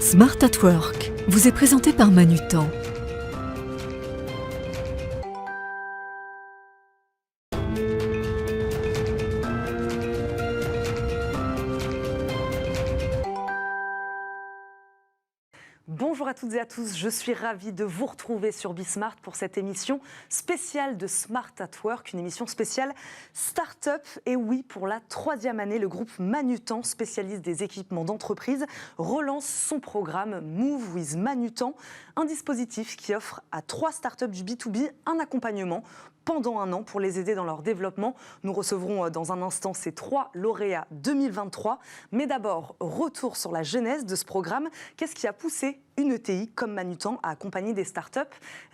Smart at Work vous est présenté par Manutan. Bonjour à toutes et à tous, je suis ravie de vous retrouver sur Bismart pour cette émission spéciale de Smart at Work, une émission spéciale Start-up. Et oui, pour la 3e année, le groupe Manutan, spécialiste des équipements d'entreprise, relance son programme Move with Manutan, un dispositif qui offre à 3 startups du B2B un accompagnement pendant un an pour les aider dans leur développement. Nous recevrons dans un instant ces 3 lauréats 2023. Mais d'abord, retour sur la genèse de ce programme. Qu'est-ce qui a poussé une ETI comme Manutan à accompagner des startups?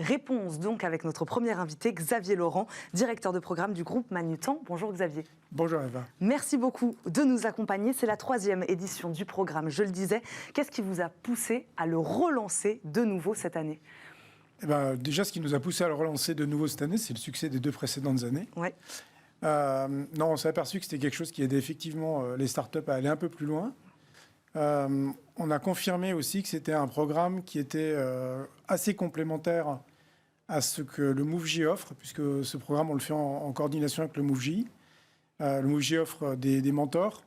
Réponse donc avec notre premier invité, Xavier Laurent, directeur de programme du groupe Manutan. Bonjour Xavier. Bonjour Eva. Merci beaucoup de nous accompagner. C'est la 3e édition du programme, je le disais. Qu'est-ce qui vous a poussé à le relancer de nouveau cette année ? Déjà, ce qui nous a poussé à le relancer de nouveau cette année, c'est le succès des 2 précédentes années. Ouais. On s'est aperçu que c'était quelque chose qui aidait effectivement les startups à aller un peu plus loin. On a confirmé aussi que c'était un programme qui était assez complémentaire à ce que le MoveJ offre, puisque ce programme, on le fait en coordination avec le MoveJ. Le MoveJ offre des mentors.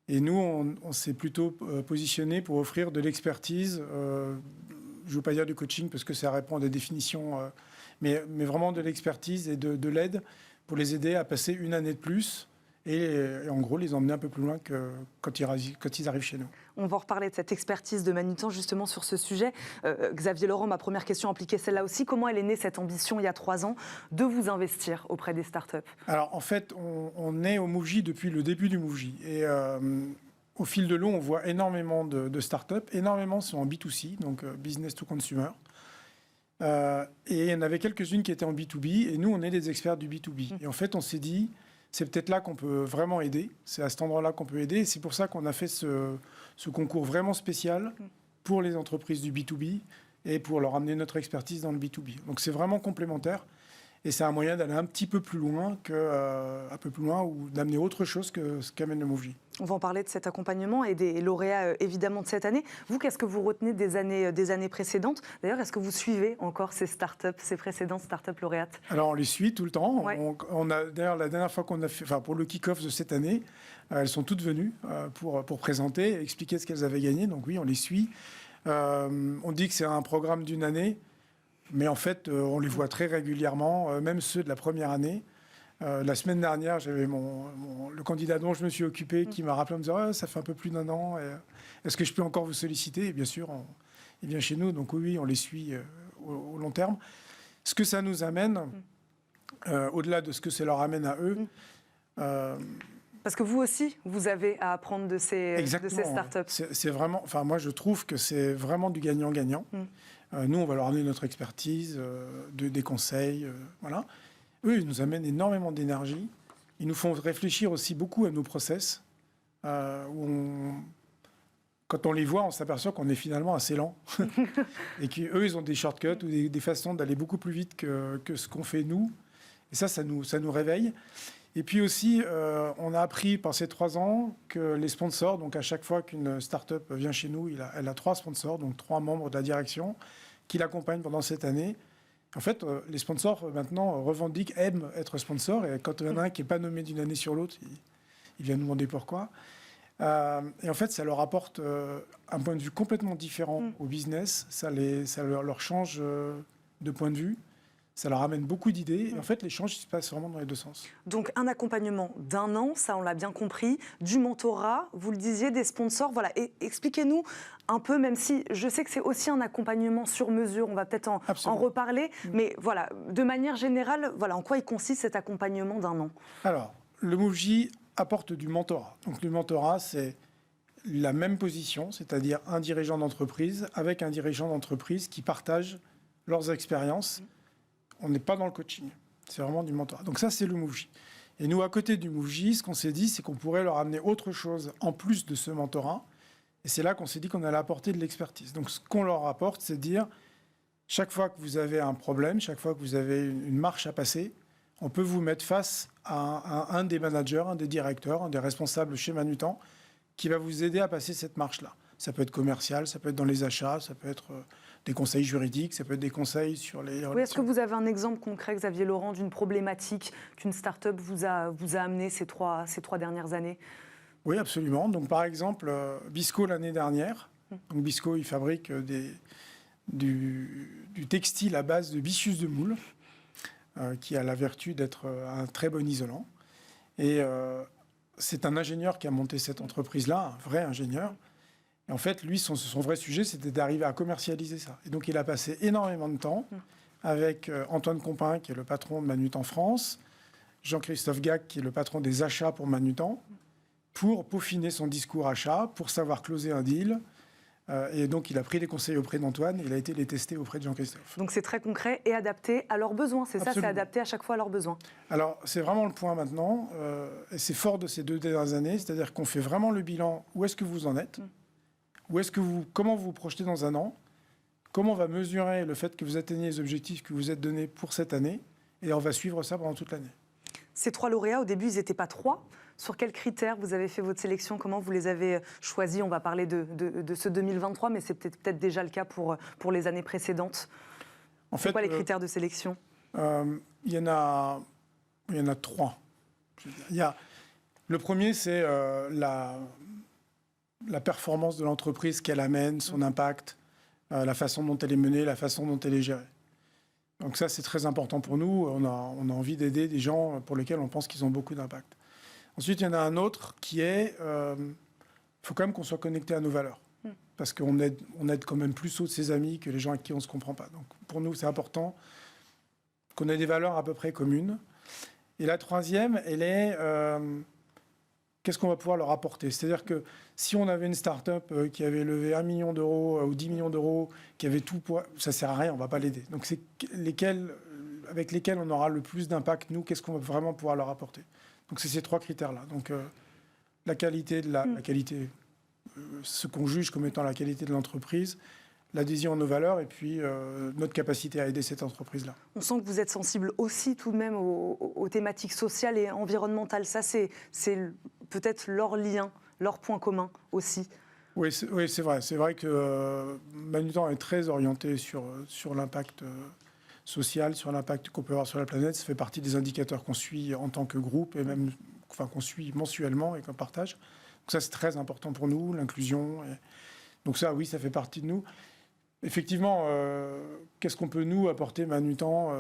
Et nous, on s'est plutôt positionné pour offrir de l'expertise. Je ne veux pas dire du coaching parce que ça répond à des définitions, mais vraiment de l'expertise et de l'aide pour les aider à passer une année de plus et en gros les emmener un peu plus loin que quand ils arrivent chez nous. On va reparler de cette expertise de Manutan justement sur ce sujet. Xavier Laurent, ma première question impliquait celle-là aussi. Comment elle est née cette ambition il y a 3 ans de vous investir auprès des startups ? Alors en fait, on est au MoveJ depuis le début du MoveJ et au fil de l'eau, on voit énormément de startups. Énormément sont en B2C, donc business to consumer. Et il y en avait quelques-unes qui étaient en B2B. Et nous, on est des experts du B2B. Et en fait, on s'est dit, c'est peut-être là qu'on peut vraiment aider. C'est à cet endroit-là qu'on peut aider. Et c'est pour ça qu'on a fait ce concours vraiment spécial pour les entreprises du B2B et pour leur amener notre expertise dans le B2B. Donc c'est vraiment complémentaire. Et c'est un moyen d'aller un petit peu plus loin, ou d'amener autre chose que ce qu'amène le MoveJ. On va en parler de cet accompagnement et des lauréats évidemment de cette année. Vous, qu'est-ce que vous retenez des années précédentes ? D'ailleurs, est-ce que vous suivez encore ces précédentes startups lauréates ? Alors on les suit tout le temps. Ouais. On a d'ailleurs la dernière fois qu'on a fait, pour le kick-off de cette année, elles sont toutes venues pour présenter, expliquer ce qu'elles avaient gagné. Donc oui, on les suit. On dit que c'est un programme d'une année. Mais en fait, on les voit très régulièrement, même ceux de la première année. La semaine dernière, j'avais le candidat dont je me suis occupé qui m'a rappelé en me disant ça fait un peu plus d'1 an. Est-ce que je peux encore vous solliciter ? Et bien sûr, il vient chez nous. Donc oui, on les suit au long terme. Ce que ça nous amène, au-delà de ce que ça leur amène à eux... Parce que vous aussi, vous avez à apprendre de ces startups. C'est vraiment, moi, je trouve que c'est vraiment du gagnant-gagnant. Nous, on va leur amener notre expertise, des conseils, voilà. Eux, ils nous amènent énormément d'énergie. Ils nous font réfléchir aussi beaucoup à nos process. Quand on les voit, on s'aperçoit qu'on est finalement assez lent. Et qu'eux, ils ont des shortcuts ou des façons d'aller beaucoup plus vite que ce qu'on fait nous. Et ça nous réveille. Et puis aussi, on a appris par ces 3 ans que les sponsors, donc à chaque fois qu'une start-up vient chez nous, elle a 3 sponsors, donc 3 membres de la direction qui l'accompagnent pendant cette année. En fait, les sponsors maintenant aiment être sponsors. Et quand il y en a un qui n'est pas nommé d'une année sur l'autre, il vient nous demander pourquoi. Et en fait, ça leur apporte un point de vue complètement différent au business. Ça leur change de point de vue. Ça leur amène beaucoup d'idées. Et en fait, l'échange se passe vraiment dans les 2 sens. Donc, un accompagnement d'1 an, ça, on l'a bien compris. Du mentorat, vous le disiez, des sponsors. Voilà. Et expliquez-nous un peu, même si je sais que c'est aussi un accompagnement sur mesure, on va peut-être en reparler. Mais voilà, de manière générale, voilà, en quoi il consiste cet accompagnement d'1 an ? Alors, le MoveJ apporte du mentorat. Donc, le mentorat, c'est la même position, c'est-à-dire un dirigeant d'entreprise avec un dirigeant d'entreprise qui partagent leurs expériences. On n'est pas dans le coaching, c'est vraiment du mentorat. Donc ça, c'est le MoveJ. Et nous, à côté du MoveJ, ce qu'on s'est dit, c'est qu'on pourrait leur amener autre chose en plus de ce mentorat. Et c'est là qu'on s'est dit qu'on allait apporter de l'expertise. Donc ce qu'on leur apporte, c'est de dire, chaque fois que vous avez un problème, chaque fois que vous avez une marche à passer, on peut vous mettre face à un des managers, un des directeurs, un des responsables chez Manutan, qui va vous aider à passer cette marche-là. Ça peut être commercial, ça peut être dans les achats, ça peut être des conseils juridiques, ça peut être des conseils sur les relations. Oui, est-ce que vous avez un exemple concret, Xavier Laurent, d'une problématique qu'une start-up vous a amené ces trois dernières années? Oui, absolument. Donc, par exemple, Bisco l'année dernière. Donc, Bisco, il fabrique du textile à base de bichus de moule, qui a la vertu d'être un très bon isolant. Et c'est un ingénieur qui a monté cette entreprise-là, un vrai ingénieur. Et en fait, lui, son vrai sujet, c'était d'arriver à commercialiser ça. Et donc, il a passé énormément de temps avec Antoine Compin, qui est le patron de Manutan France, Jean-Christophe Gac, qui est le patron des achats pour Manutan, pour peaufiner son discours achat, pour savoir closer un deal. Et donc, il a pris des conseils auprès d'Antoine et il a été les tester auprès de Jean-Christophe. Donc, c'est très concret et adapté à leurs besoins, c'est ça? C'est adapté à chaque fois à leurs besoins. Alors, c'est vraiment le point maintenant, et c'est fort de ces 2 dernières années, c'est-à-dire qu'on fait vraiment le bilan, où est-ce que vous en êtes, comment vous vous projetez dans un an, comment on va mesurer le fait que vous atteignez les objectifs que vous êtes donnés pour cette année, et on va suivre ça pendant toute l'année. Ces 3 lauréats, au début, ils n'étaient pas 3. Sur quels critères vous avez fait votre sélection? Comment vous les avez choisis? On va parler de ce 2023, mais c'est peut-être déjà le cas pour les années précédentes. C'est quoi les critères de sélection? Il y en a 3. Le premier, c'est la performance de l'entreprise qu'elle amène, son impact, la façon dont elle est menée, la façon dont elle est gérée. Donc ça, c'est très important pour nous. On a envie d'aider des gens pour lesquels on pense qu'ils ont beaucoup d'impact. Ensuite, il y en a un autre qui est, faut quand même qu'on soit connecté à nos valeurs. Parce qu'on aide quand même plus haut de ses amis que les gens avec qui on ne se comprend pas. Donc pour nous, c'est important qu'on ait des valeurs à peu près communes. Et la troisième, elle est, qu'est-ce qu'on va pouvoir leur apporter? C'est-à-dire que si on avait une start-up qui avait levé 1 million d'euros ou 10 millions d'euros, qui avait tout, ça ne sert à rien, on ne va pas l'aider. Donc c'est avec lesquels on aura le plus d'impact, nous, qu'est-ce qu'on va vraiment pouvoir leur apporter? Donc c'est ces 3 critères-là. Donc la qualité, ce qu'on juge comme étant la qualité de l'entreprise, l'adhésion à nos valeurs et puis notre capacité à aider cette entreprise-là. On sent que vous êtes sensible aussi tout de même aux thématiques sociales et environnementales. Ça, c'est peut-être leur lien, leur point commun aussi. Oui, c'est vrai. C'est vrai que Manutan est très orienté sur l'impact social, sur l'impact qu'on peut avoir sur la planète. Ça fait partie des indicateurs qu'on suit en tant que groupe et même qu'on suit mensuellement et qu'on partage. Donc ça, c'est très important pour nous, l'inclusion. Donc ça, oui, ça fait partie de nous. Effectivement, qu'est-ce qu'on peut nous apporter Manutan?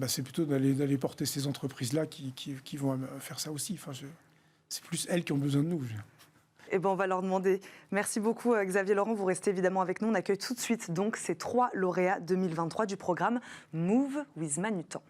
C'est plutôt d'aller porter ces entreprises-là qui vont faire ça aussi. Enfin, c'est plus elles qui ont besoin de nous. Eh ben, on va leur demander. Merci beaucoup, Xavier Laurent. Vous restez évidemment avec nous. On accueille tout de suite donc ces 3 lauréats 2023 du programme Move with Manutan.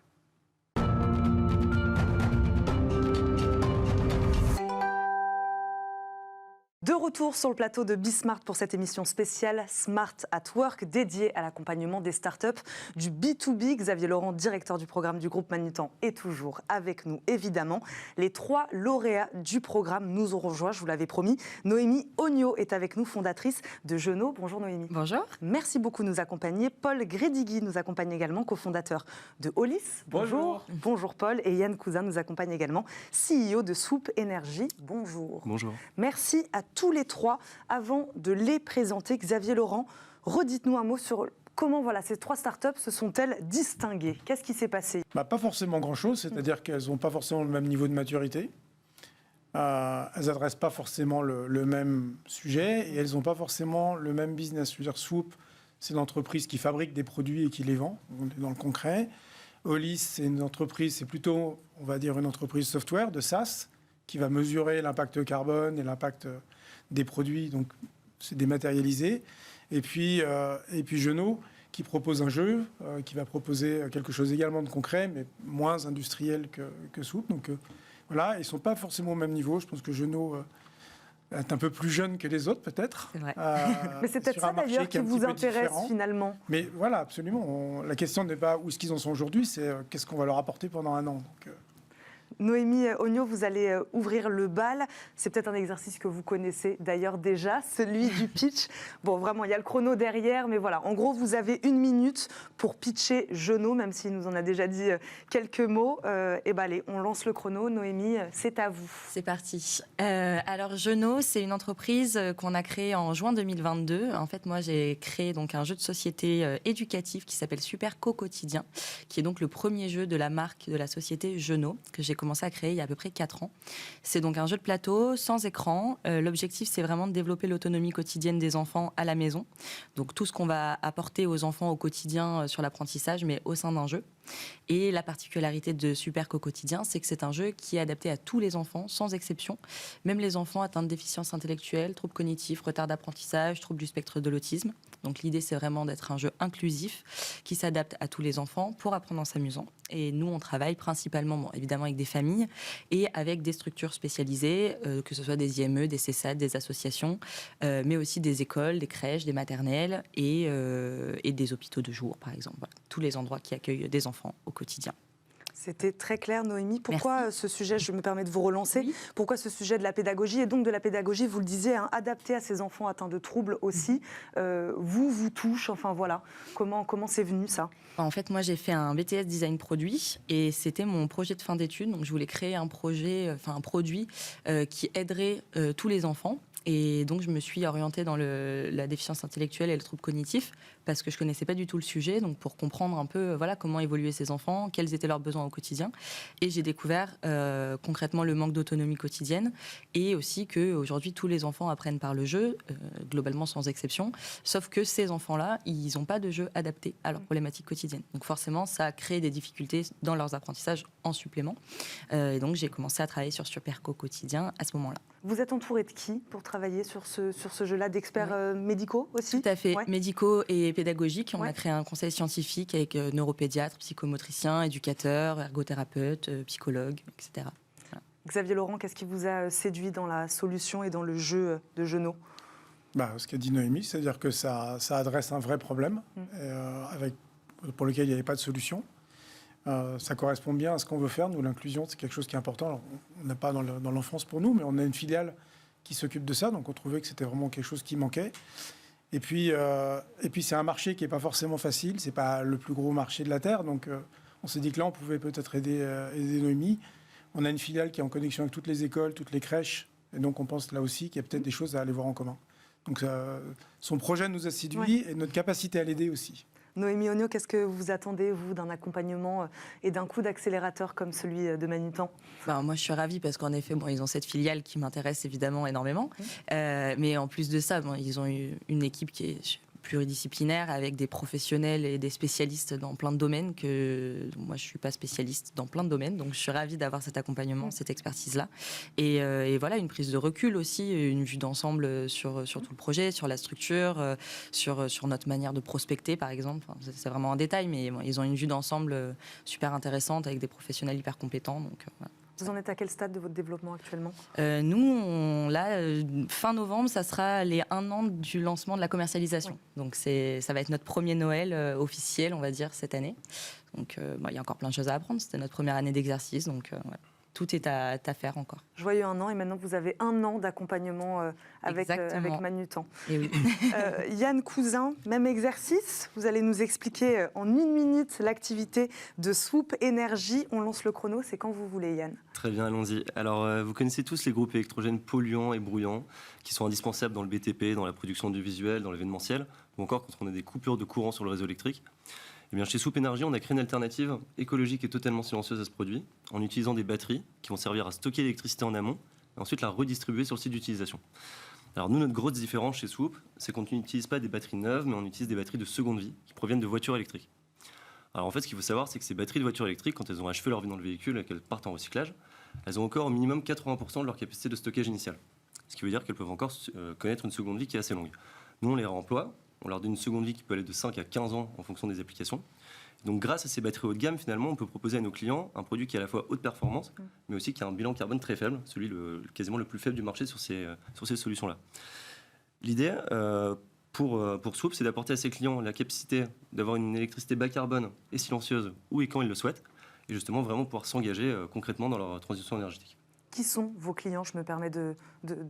De retour sur le plateau de Bismart pour cette émission spéciale Smart at Work dédiée à l'accompagnement des startups du B2B. Xavier Laurent, directeur du programme du groupe Manutan, est toujours avec nous, évidemment. Les 3 lauréats du programme nous auront rejoint, je vous l'avais promis. Noémie Ognot est avec nous, fondatrice de Jeunot. Bonjour Noémie. Bonjour. Merci beaucoup de nous accompagner. Paul Grédigui nous accompagne également, cofondateur de Hollis. Bonjour. Bonjour Paul. Et Yann Cousin nous accompagne également, CEO de Soup Énergie. Bonjour. Bonjour. Merci à tous les 3. Avant de les présenter, Xavier Laurent, redites-nous un mot sur comment ces 3 startups se sont-elles distinguées? Qu'est-ce qui s'est passé? Pas forcément grand-chose, c'est-à-dire qu'elles n'ont pas forcément le même niveau de maturité. Elles n'adressent pas forcément le même sujet et elles n'ont pas forcément le même business. Je veux dire, Soup, c'est une entreprise qui fabrique des produits et qui les vend, on est dans le concret. Hollis, c'est une entreprise, c'est plutôt, on va dire, une entreprise software de SaaS qui va mesurer l'impact carbone et l'impact des produits, donc c'est dématérialisé. Et puis Jeunot, qui propose un jeu, qui va proposer quelque chose également de concret, mais moins industriel que Soup. Donc voilà, ils ne sont pas forcément au même niveau. Je pense que Jeunot est un peu plus jeune que les autres, peut-être. C'est vrai. Mais c'est peut-être ça d'ailleurs qui vous intéresse finalement. Mais voilà, absolument. La question n'est pas où est-ce qu'ils en sont aujourd'hui, c'est qu'est-ce qu'on va leur apporter pendant un an. Donc, Noémie Ogno, vous allez ouvrir le bal. C'est peut-être un exercice que vous connaissez d'ailleurs déjà, celui du pitch. Bon, vraiment, il y a le chrono derrière, mais voilà. En gros, vous avez 1 minute pour pitcher Jeunot, même s'il nous en a déjà dit quelques mots. Et ben allez, on lance le chrono. Noémie, c'est à vous. C'est parti. Alors, Jeunot, c'est une entreprise qu'on a créée en juin 2022. En fait, moi, j'ai créé donc un jeu de société éducatif qui s'appelle Super Co-Quotidien, qui est donc le premier jeu de la marque de la société Jeunot, que j'ai commencé à créer il y a à peu près 4 ans. C'est donc un jeu de plateau, sans écran. L'objectif, c'est vraiment de développer l'autonomie quotidienne des enfants à la maison. Donc tout ce qu'on va apporter aux enfants au quotidien sur l'apprentissage, mais au sein d'un jeu. Et la particularité de Super Co-Quotidien, c'est que c'est un jeu qui est adapté à tous les enfants, sans exception. Même les enfants atteints de déficience intellectuelle, troubles cognitifs, retard d'apprentissage, troubles du spectre de l'autisme. Donc l'idée, c'est vraiment d'être un jeu inclusif qui s'adapte à tous les enfants pour apprendre en s'amusant. Et nous, on travaille principalement, évidemment, avec des familles et avec des structures spécialisées, que ce soit des IME, des CESAD, des associations, mais aussi des écoles, des crèches, des maternelles et des hôpitaux de jour, par exemple. Voilà, tous les endroits qui accueillent des enfants au quotidien. C'était très clair, Noémie. Pourquoi Merci. ce sujet, je me permets de vous relancer, Oui. pourquoi ce sujet de la pédagogie, et donc de la pédagogie, vous le disiez, adapté à ces enfants atteints de troubles aussi, vous touche, enfin voilà, comment c'est venu ça? En fait, moi, j'ai fait un BTS Design Produit et c'était mon projet de fin d'études. Donc, je voulais créer un produit qui aiderait tous les enfants. Et donc, je me suis orientée dans la déficience intellectuelle et le trouble cognitif parce que je connaissais pas du tout le sujet. Donc, pour comprendre un peu, comment évoluaient ces enfants, quels étaient leurs besoins au quotidien. Et j'ai découvert concrètement le manque d'autonomie quotidienne et aussi que aujourd'hui tous les enfants apprennent par le jeu, globalement sans exception. Sauf que ces enfants-là, ils n'ont pas de jeu adapté à leurs problématiques quotidiennes. Donc, forcément, ça crée des difficultés dans leurs apprentissages en supplément. Et donc, j'ai commencé à travailler sur Super Co-Quotidien à ce moment-là. Vous êtes entouré de qui pour travailler sur ce jeu-là, d'experts médicaux aussi? Tout à fait, Ouais. Médicaux et pédagogiques. On Ouais. a créé un conseil scientifique avec neuropédiatres, psychomotriciens, éducateurs, ergothérapeutes, psychologues, etc. Voilà. Xavier Laurent, qu'est-ce qui vous a séduit dans la solution et dans le jeu de Jeunot? Ce qu'a dit Noémie, c'est-à-dire que ça adresse un vrai problème pour lequel il n'y avait pas de solution. Ça correspond bien à ce qu'on veut faire. Nous, l'inclusion, c'est quelque chose qui est important. Alors, on n'a pas dans l'enfance pour nous, mais on a une filiale qui s'occupe de ça. Donc, on trouvait que c'était vraiment quelque chose qui manquait. Et puis c'est un marché qui n'est pas forcément facile. Ce n'est pas le plus gros marché de la Terre. Donc, on s'est dit que là, on pouvait peut-être aider Noémie. On a une filiale qui est en connexion avec toutes les écoles, toutes les crèches. Et donc, on pense là aussi qu'il y a peut-être des choses à aller voir en commun. Donc, son projet nous a séduits et notre capacité à l'aider aussi. Noémie Ogno, qu'est-ce que vous attendez, vous, d'un accompagnement et d'un coup d'accélérateur comme celui de Manutan? Moi, je suis ravie parce qu'en effet, ils ont cette filiale qui m'intéresse évidemment énormément. Mais en plus de ça, ils ont eu une équipe qui est pluridisciplinaire avec des professionnels et des spécialistes dans plein de domaines que moi je suis pas spécialiste dans plein de domaines, donc je suis ravie d'avoir cet accompagnement, cette expertise là et voilà, une prise de recul aussi, une vue d'ensemble sur tout le projet, sur la structure, sur notre manière de prospecter par exemple. C'est vraiment un détail, mais ils ont une vue d'ensemble super intéressante avec des professionnels hyper compétents, donc voilà. Vous en êtes à quel stade de votre développement actuellement? Nous, fin novembre, ça sera les 1 an du lancement de la commercialisation. Oui. Donc ça va être notre premier Noël officiel, on va dire, cette année. Donc il y a encore plein de choses à apprendre. C'était notre première année d'exercice, donc tout est à faire encore. Joyeux 1 an, et maintenant vous avez 1 an d'accompagnement avec Manutan. Et oui. Yann Cousin, même exercice. Vous allez nous expliquer en 1 minute l'activité de Swoop Énergie. On lance le chrono, c'est quand vous voulez, Yann. Très bien, allons-y. Alors, vous connaissez tous les groupes électrogènes polluants et bruyants qui sont indispensables dans le BTP, dans la production audiovisuelle, dans l'événementiel, ou encore quand on a des coupures de courant sur le réseau électrique. Eh bien, chez Swoop Énergie, on a créé une alternative écologique et totalement silencieuse à ce produit, en utilisant des batteries qui vont servir à stocker l'électricité en amont et ensuite la redistribuer sur le site d'utilisation. Alors nous, notre grosse différence chez Swoop, c'est qu'on n'utilise pas des batteries neuves, mais on utilise des batteries de seconde vie qui proviennent de voitures électriques. Alors en fait, ce qu'il faut savoir, c'est que ces batteries de voitures électriques, quand elles ont achevé leur vie dans le véhicule et qu'elles partent en recyclage, elles ont encore au minimum 80% de leur capacité de stockage initiale. Ce qui veut dire qu'elles peuvent encore connaître une seconde vie qui est assez longue. Nous, on les réemploie, on leur donne une seconde vie qui peut aller de 5 à 15 ans en fonction des applications. Donc grâce à ces batteries haut de gamme, finalement, on peut proposer à nos clients un produit qui est à la fois haute performance, mais aussi qui a un bilan carbone très faible, celui quasiment le plus faible du marché sur ces solutions-là. L'idée pour Swoop, c'est d'apporter à ses clients la capacité d'avoir une électricité bas carbone et silencieuse où et quand ils le souhaitent, et justement vraiment pouvoir s'engager concrètement dans leur transition énergétique. Qui sont vos clients? Je me permets de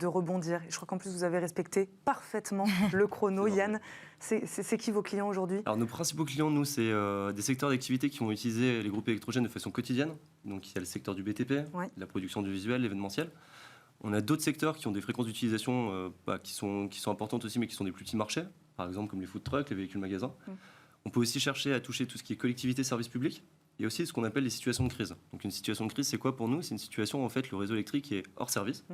rebondir. Je crois qu'en plus, vous avez respecté parfaitement le chrono. Yann, c'est qui vos clients aujourd'hui? Alors, nos principaux clients, nous, c'est des secteurs d'activité qui vont utiliser les groupes électrogènes de façon quotidienne. Donc, il y a le secteur du BTP, la production du visuel, l'événementiel. On a d'autres secteurs qui ont des fréquences d'utilisation qui sont importantes aussi, mais qui sont des plus petits marchés, par exemple comme les food trucks, les véhicules magasins. On peut aussi chercher à toucher tout ce qui est collectivité, service public. Et aussi ce qu'on appelle les situations de crise. Donc une situation de crise, c'est quoi pour nous? C'est une situation où en fait, le réseau électrique est hors service,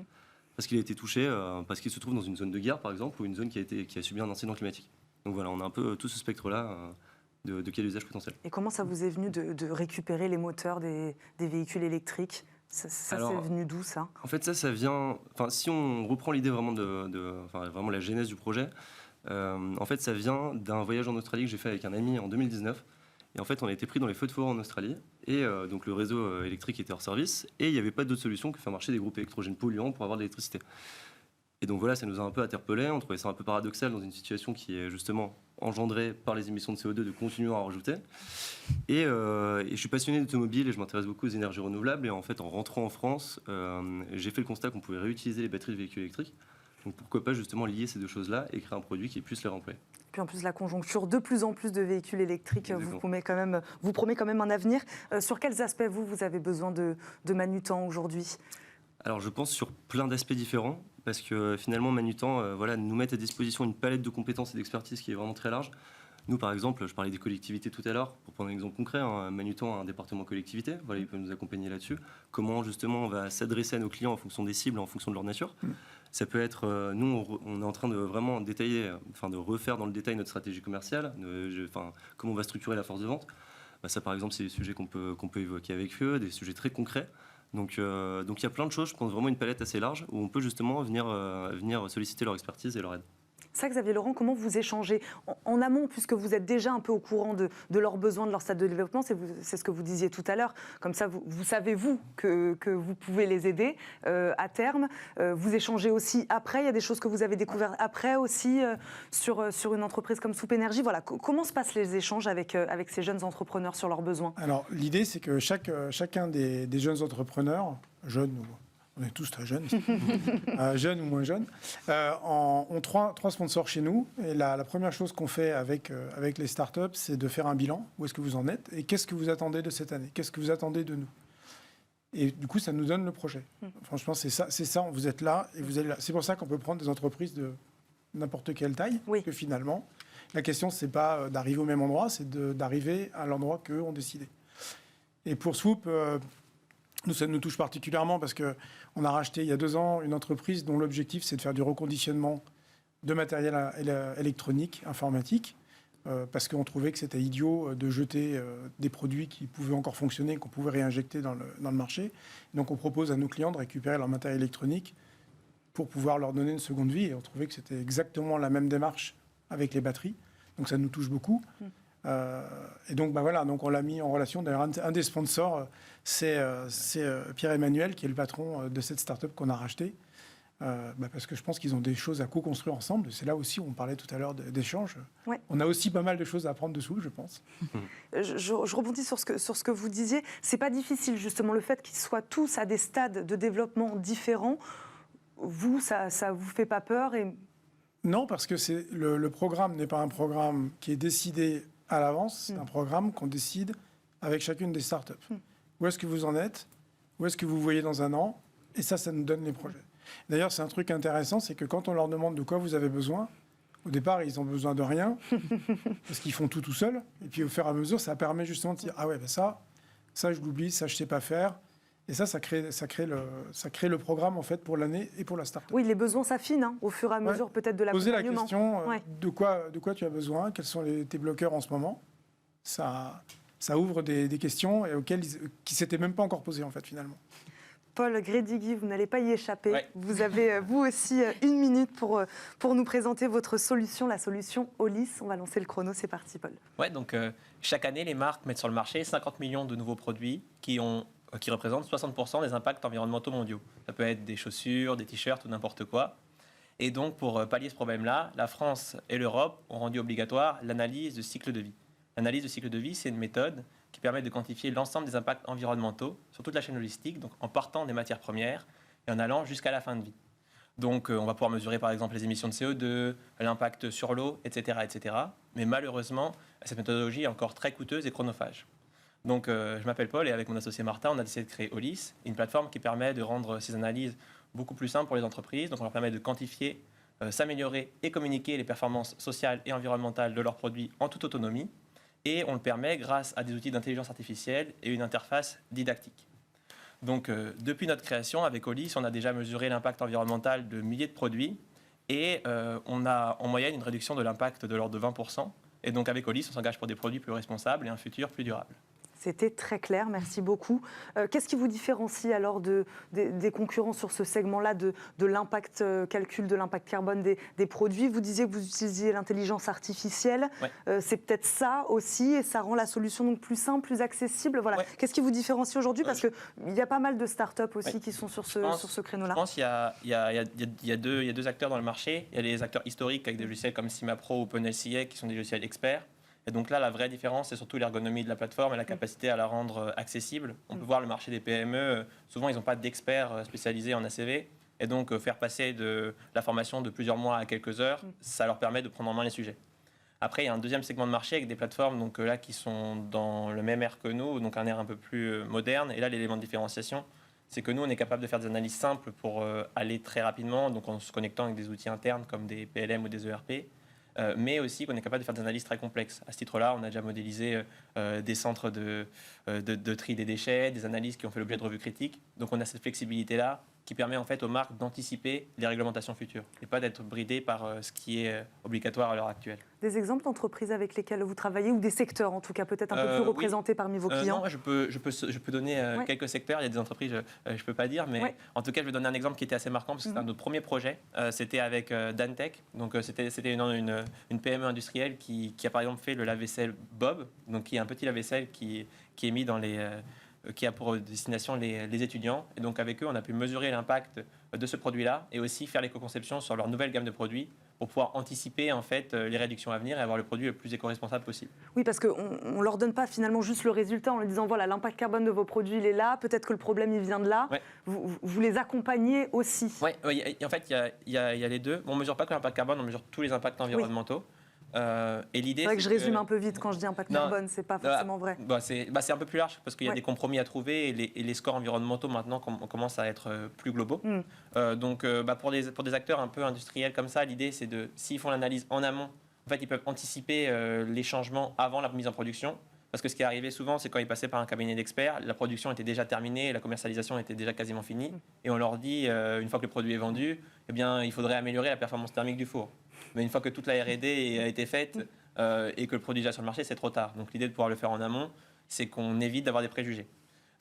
parce qu'il a été touché, parce qu'il se trouve dans une zone de guerre, par exemple, ou une zone qui a subi un incident climatique. Donc voilà, on a un peu tout ce spectre-là de cas d'usage potentiel. Et comment ça vous est venu de récupérer les moteurs des véhicules électriques? Ça c'est venu d'où, ça? En fait, ça vient... si on reprend l'idée vraiment vraiment la genèse du projet, en fait, ça vient d'un voyage en Australie que j'ai fait avec un ami en 2019. Et en fait, on a été pris dans les feux de forêt en Australie. Et donc, le réseau électrique était hors service. Et il n'y avait pas d'autre solution que faire marcher des groupes électrogènes polluants pour avoir de l'électricité. Et donc, voilà, ça nous a un peu interpellés. On trouvait ça un peu paradoxal dans une situation qui est justement engendrée par les émissions de CO2 de continuer à en rajouter. Et je suis passionné d'automobile et je m'intéresse beaucoup aux énergies renouvelables. Et en fait, en rentrant en France, j'ai fait le constat qu'on pouvait réutiliser les batteries de véhicules électriques. Donc, pourquoi pas justement lier ces deux choses-là et créer un produit qui puisse les remplacer. Puis en plus, la conjoncture, de plus en plus de véhicules électriques vous promet quand même un avenir. Sur quels aspects, vous avez besoin de Manutan aujourd'hui? Alors, je pense sur plein d'aspects différents, parce que finalement, Manutan nous met à disposition une palette de compétences et d'expertise qui est vraiment très large. Nous, par exemple, je parlais des collectivités tout à l'heure. Pour prendre un exemple concret, Manutan a un département collectivité. Voilà, il peut nous accompagner là-dessus. Comment, justement, on va s'adresser à nos clients en fonction des cibles, en fonction de leur nature. Ça peut être... nous, on est en train de vraiment détailler, de refaire dans le détail notre stratégie commerciale, comment on va structurer la force de vente. Ça, par exemple, c'est des sujets qu'on peut évoquer avec eux, des sujets très concrets. Donc, il y a plein de choses. Je pense vraiment une palette assez large où on peut justement venir solliciter leur expertise et leur aide. Ça, Xavier Laurent, comment vous échangez en amont, puisque vous êtes déjà un peu au courant de leurs besoins, de leur stade de développement, c'est ce que vous disiez tout à l'heure. Comme ça, vous savez, que vous pouvez les aider à terme. Vous échangez aussi après, il y a des choses que vous avez découvertes après aussi sur une entreprise comme Soup Énergie. Voilà, comment se passent les échanges avec ces jeunes entrepreneurs sur leurs besoins? Alors, l'idée, c'est que chacun des jeunes entrepreneurs, jeunes ou... On est tous très jeunes, jeunes ou moins jeunes, ont trois sponsors chez nous. Et la première chose qu'on fait avec les startups, c'est de faire un bilan. Où est-ce que vous en êtes? Et qu'est-ce que vous attendez de cette année? Qu'est-ce que vous attendez de nous? Et du coup, ça nous donne le projet. Franchement, c'est ça. Vous êtes là et vous allez là. C'est pour ça qu'on peut prendre des entreprises de n'importe quelle taille. Parce que finalement, la question, c'est pas d'arriver au même endroit, c'est d'arriver à l'endroit qu'eux ont décidé. Et pour Swoop... nous, ça nous touche particulièrement parce qu'on a racheté il y a 2 ans une entreprise dont l'objectif, c'est de faire du reconditionnement de matériel électronique, informatique, parce qu'on trouvait que c'était idiot de jeter des produits qui pouvaient encore fonctionner, qu'on pouvait réinjecter dans le marché. Donc, on propose à nos clients de récupérer leur matériel électronique pour pouvoir leur donner une seconde vie. Et on trouvait que c'était exactement la même démarche avec les batteries. Donc, ça nous touche beaucoup. Et donc, donc on l'a mis en relation. D'ailleurs, un des sponsors, c'est Pierre-Emmanuel, qui est le patron de cette start-up qu'on a rachetée. Parce que je pense qu'ils ont des choses à co-construire ensemble. C'est là aussi où on parlait tout à l'heure d'échanges. Ouais. On a aussi pas mal de choses à apprendre dessous, je pense. Je rebondis sur ce que vous disiez. C'est pas difficile, justement, le fait qu'ils soient tous à des stades de développement différents. Vous, ça vous fait pas peur Non, parce que le programme n'est pas un programme qui est décidé à l'avance. C'est un programme qu'on décide avec chacune des startups. Où est-ce que vous en êtes? Où est-ce que vous voyez dans un an? Et ça nous donne les projets. D'ailleurs, c'est un truc intéressant, c'est que quand on leur demande de quoi vous avez besoin, au départ, ils ont besoin de rien, parce qu'ils font tout seuls. Et puis, au fur et à mesure, ça permet justement de dire « Ah ouais, ça je l'oublie, ça, je sais pas faire ». Et ça crée le programme, en fait, pour l'année et pour la start-up. Oui, les besoins s'affinent, au fur et à mesure, peut-être, de l'accompagnement. Poser la question de quoi tu as besoin, quels sont tes bloqueurs en ce moment. Ça ouvre des questions qui ne s'étaient même pas encore posées, en fait, finalement. Paul Grédigui, vous n'allez pas y échapper. Ouais. Vous avez, vous aussi, 1 minute pour nous présenter votre solution, la solution Olis. On va lancer le chrono, c'est parti, Paul. Ouais, donc chaque année, les marques mettent sur le marché 50 millions de nouveaux produits qui représentent 60% des impacts environnementaux mondiaux. Ça peut être des chaussures, des t-shirts ou n'importe quoi. Et donc, pour pallier ce problème-là, la France et l'Europe ont rendu obligatoire l'analyse de cycle de vie. L'analyse de cycle de vie, c'est une méthode qui permet de quantifier l'ensemble des impacts environnementaux sur toute la chaîne logistique, donc en partant des matières premières et en allant jusqu'à la fin de vie. Donc on va pouvoir mesurer par exemple les émissions de CO2, l'impact sur l'eau, etc., etc. Mais malheureusement, cette méthodologie est encore très coûteuse et chronophage. Donc je m'appelle Paul et avec mon associé Martin, on a décidé de créer Olis, une plateforme qui permet de rendre ces analyses beaucoup plus simples pour les entreprises. Donc on leur permet de quantifier, s'améliorer et communiquer les performances sociales et environnementales de leurs produits en toute autonomie. Et on le permet grâce à des outils d'intelligence artificielle et une interface didactique. Donc, depuis notre création, avec Olis, on a déjà mesuré l'impact environnemental de milliers de produits et on a en moyenne une réduction de l'impact de l'ordre de 20%. Et donc, avec Olis, on s'engage pour des produits plus responsables et un futur plus durable. C'était très clair, merci beaucoup. Qu'est-ce qui vous différencie alors des concurrents sur ce segment-là de l'impact calcul de l'impact carbone des produits? Vous disiez que vous utilisiez l'intelligence artificielle. Ouais. C'est peut-être ça aussi, et ça rend la solution donc plus simple, plus accessible. Voilà. Ouais. Qu'est-ce qui vous différencie aujourd'hui? Parce qu'il y a pas mal de startups aussi qui sont sur ce créneau-là. Je pense qu'il y a deux acteurs dans le marché. Il y a les acteurs historiques avec des logiciels comme Cimapro ou OpenLCA qui sont des logiciels experts. Et donc là, la vraie différence, c'est surtout l'ergonomie de la plateforme et la capacité à la rendre accessible. On peut voir le marché des PME, souvent ils n'ont pas d'experts spécialisés en ACV. Et donc faire passer de la formation de plusieurs mois à quelques heures, ça leur permet de prendre en main les sujets. Après, il y a un deuxième segment de marché avec des plateformes donc, là, qui sont dans le même air que nous, donc un air un peu plus moderne. Et là, l'élément de différenciation, c'est que nous, on est capable de faire des analyses simples pour aller très rapidement, donc en se connectant avec des outils internes comme des PLM ou des ERP. Mais aussi qu'on est capable de faire des analyses très complexes. À ce titre-là, on a déjà modélisé des centres de tri des déchets, des analyses qui ont fait l'objet de revues critiques. Donc on a cette flexibilité-là qui permet en fait aux marques d'anticiper les réglementations futures et pas d'être bridées par ce qui est obligatoire à l'heure actuelle. Des exemples d'entreprises avec lesquelles vous travaillez ou des secteurs en tout cas peut-être un peu plus représentés parmi vos clients? Non, je peux donner quelques secteurs. Il y a des entreprises, je ne peux pas dire, mais en tout cas, je vais donner un exemple qui était assez marquant parce que c'était un de nos premiers projets. C'était avec Dantec. Donc c'était une PME industrielle qui a par exemple fait le lave-vaisselle Bob, donc qui est un petit lave-vaisselle qui est mis dans les qui a pour destination les étudiants. Et donc avec eux, on a pu mesurer l'impact de ce produit-là et aussi faire l'éco-conception sur leur nouvelle gamme de produits pour pouvoir anticiper en fait les réductions à venir et avoir le produit le plus éco-responsable possible. Oui, parce qu'on ne leur donne pas finalement juste le résultat en leur disant voilà, l'impact carbone de vos produits, il est là, peut-être que le problème, il vient de là. Ouais. Vous les accompagnez aussi. Oui, en fait, il y a les deux. On ne mesure pas que l'impact carbone, on mesure tous les impacts environnementaux. Et l'idée, c'est vrai que je résume un peu vite quand je dis impact carbone, c'est pas forcément vrai. C'est un peu plus large parce qu'il y a des compromis à trouver et les scores environnementaux maintenant commencent à être plus globaux. Donc pour des acteurs un peu industriels comme ça, l'idée c'est s'ils font l'analyse en amont, en fait ils peuvent anticiper les changements avant la mise en production. Parce que ce qui est arrivé souvent, c'est quand ils passaient par un cabinet d'experts, la production était déjà terminée, la commercialisation était déjà quasiment finie, et on leur dit, une fois que le produit est vendu, eh bien, il faudrait améliorer la performance thermique du four. Mais une fois que toute la R&D a été faite et que le produit est déjà sur le marché, c'est trop tard. Donc l'idée de pouvoir le faire en amont, c'est qu'on évite d'avoir des préjugés.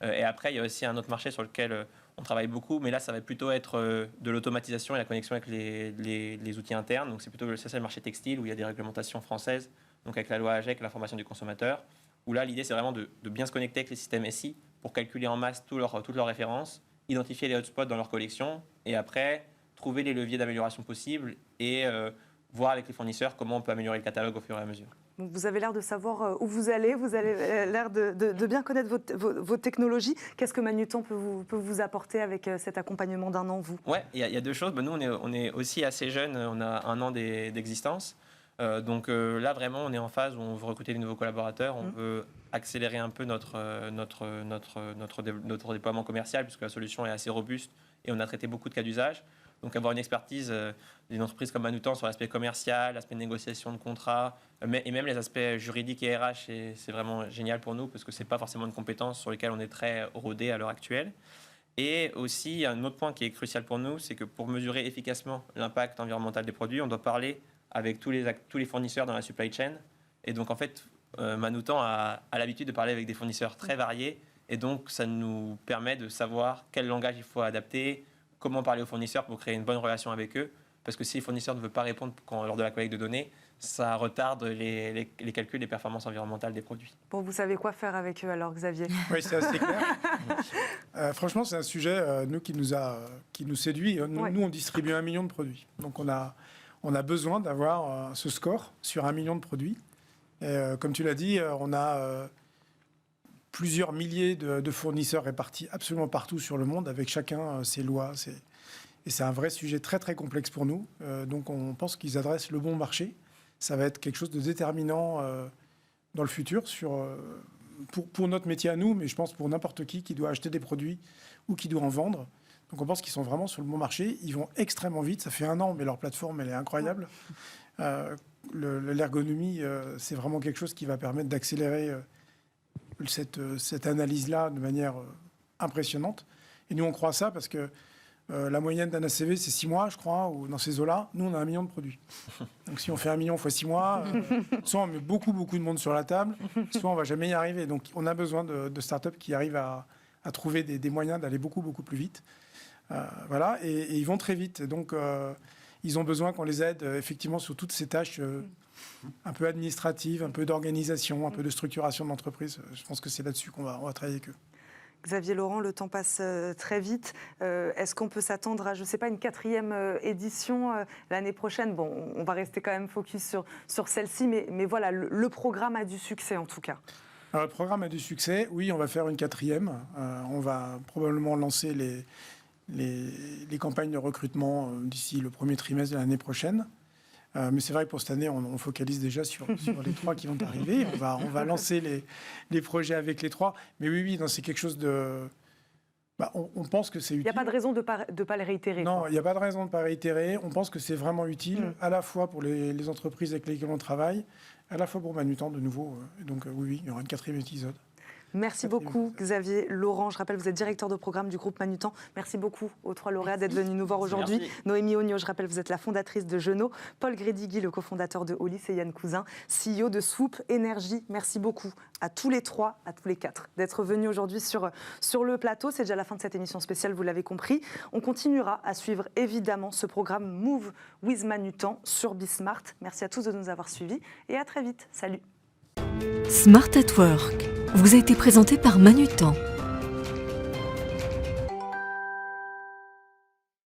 Et après, il y a aussi un autre marché sur lequel on travaille beaucoup, mais là, ça va plutôt être de l'automatisation et la connexion avec les outils internes. Donc c'est plutôt le marché textile où il y a des réglementations françaises, donc avec la loi AGEC, l'information du consommateur, où là, l'idée, c'est vraiment de bien se connecter avec les systèmes SI pour calculer en masse toutes leurs références, identifier les hotspots dans leur collection, et après, trouver les leviers d'amélioration possibles et voir avec les fournisseurs comment on peut améliorer le catalogue au fur et à mesure. Donc vous avez l'air de savoir où vous avez l'air de bien connaître vos technologies. Qu'est-ce que Manutan peut vous apporter avec cet accompagnement d'un an, vous? Ouais, il y a deux choses. Nous, on est aussi assez jeunes, on a 1 an d'existence. Donc là, vraiment, on est en phase où on veut recruter des nouveaux collaborateurs, on veut accélérer un peu notre déploiement commercial, puisque la solution est assez robuste et on a traité beaucoup de cas d'usage. Donc avoir une expertise d'une entreprise comme Manutan sur l'aspect commercial, l'aspect négociation de contrat, et même les aspects juridiques et RH, c'est vraiment génial pour nous, parce que ce n'est pas forcément une compétence sur lesquelles on est très rodé à l'heure actuelle. Et aussi, un autre point qui est crucial pour nous, c'est que pour mesurer efficacement l'impact environnemental des produits, on doit parler avec tous les fournisseurs dans la supply chain. Et donc, en fait, Manutan a l'habitude de parler avec des fournisseurs très variés. Et donc, ça nous permet de savoir quel langage il faut adapter, comment parler aux fournisseurs pour créer une bonne relation avec eux. Parce que si les fournisseurs ne veulent pas répondre lors de la collecte de données, ça retarde les calculs des performances environnementales des produits. Bon, vous savez quoi faire avec eux alors, Xavier? Oui, c'est assez clair. Franchement, c'est un sujet qui nous séduit. Nous, on distribue 1 million de produits. Donc, on a besoin d'avoir ce score sur 1 million de produits. Et, comme tu l'as dit, on a plusieurs milliers de fournisseurs répartis absolument partout sur le monde, avec chacun ses lois. Et c'est un vrai sujet très très complexe pour nous. Donc on pense qu'ils adressent le bon marché. Ça va être quelque chose de déterminant dans le futur pour notre métier à nous, mais je pense pour n'importe qui doit acheter des produits ou qui doit en vendre. Donc on pense qu'ils sont vraiment sur le bon marché. Ils vont extrêmement vite. Ça fait 1 an, mais leur plateforme, elle est incroyable. L'ergonomie, c'est vraiment quelque chose qui va permettre d'accélérer cette analyse-là de manière impressionnante. Et nous, on croit ça parce que la moyenne d'un ACV, c'est 6 mois, je crois, ou dans ces eaux-là. Nous, on a 1 million de produits. Donc si on fait 1 million fois 6 mois, soit on met beaucoup de monde sur la table, soit on ne va jamais y arriver. Donc on a besoin de startups qui arrivent à trouver des moyens d'aller beaucoup plus vite. Voilà, et ils vont très vite. Donc ils ont besoin qu'on les aide effectivement sur toutes ces tâches un peu administratives, un peu d'organisation, un peu de structuration de l'entreprise. Je pense que c'est là-dessus qu'on va travailler avec eux. Xavier Laurent, le temps passe très vite. Est-ce qu'on peut s'attendre à, je ne sais pas, une 4e édition l'année prochaine? Bon, on va rester quand même focus sur celle-ci, mais voilà, le programme a du succès en tout cas. Alors, le programme a du succès. Oui, on va faire une 4e. On va probablement lancer les campagnes de recrutement d'ici le premier trimestre de l'année prochaine. Mais c'est vrai que pour cette année, on focalise déjà sur les 3 qui vont arriver. On va lancer les projets avec les 3. Mais oui, c'est quelque chose de... on pense que c'est utile. Il n'y a pas de raison de ne pas les réitérer. Non, il n'y a pas de raison de ne pas réitérer. On pense que c'est vraiment utile, à la fois pour les entreprises avec lesquelles on travaille, à la fois pour Manutan de nouveau. Donc oui, il y aura une 4e épisode. Merci beaucoup Xavier Laurent. Je rappelle, vous êtes directeur de programme du groupe Manutan. Merci beaucoup aux 3 lauréats d'être venus nous voir aujourd'hui. Noémie Ogno, je rappelle, vous êtes la fondatrice de Jeunot. Paul Grédigui, le cofondateur de Hollis, et Yann Cousin, CEO de Swoop Énergie. Merci beaucoup à tous les 3, à tous les 4 d'être venus aujourd'hui sur le plateau. C'est déjà la fin de cette émission spéciale, vous l'avez compris. On continuera à suivre évidemment ce programme Move with Manutan sur Bismart. Merci à tous de nous avoir suivis et à très vite. Salut. Smart at Work vous a été présenté par Manutan.